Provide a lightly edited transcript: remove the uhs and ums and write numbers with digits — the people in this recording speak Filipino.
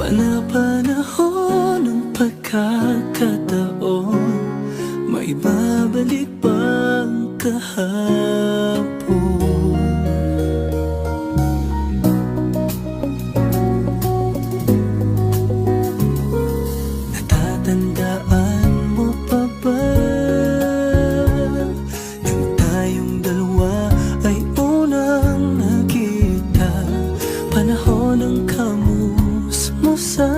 Panahon ng pagkakataon, maibabalik bang kahapon? Natatandaan mo pa ba nang tayong dalawa ay unang nakita? Panahon ng kamusmusan,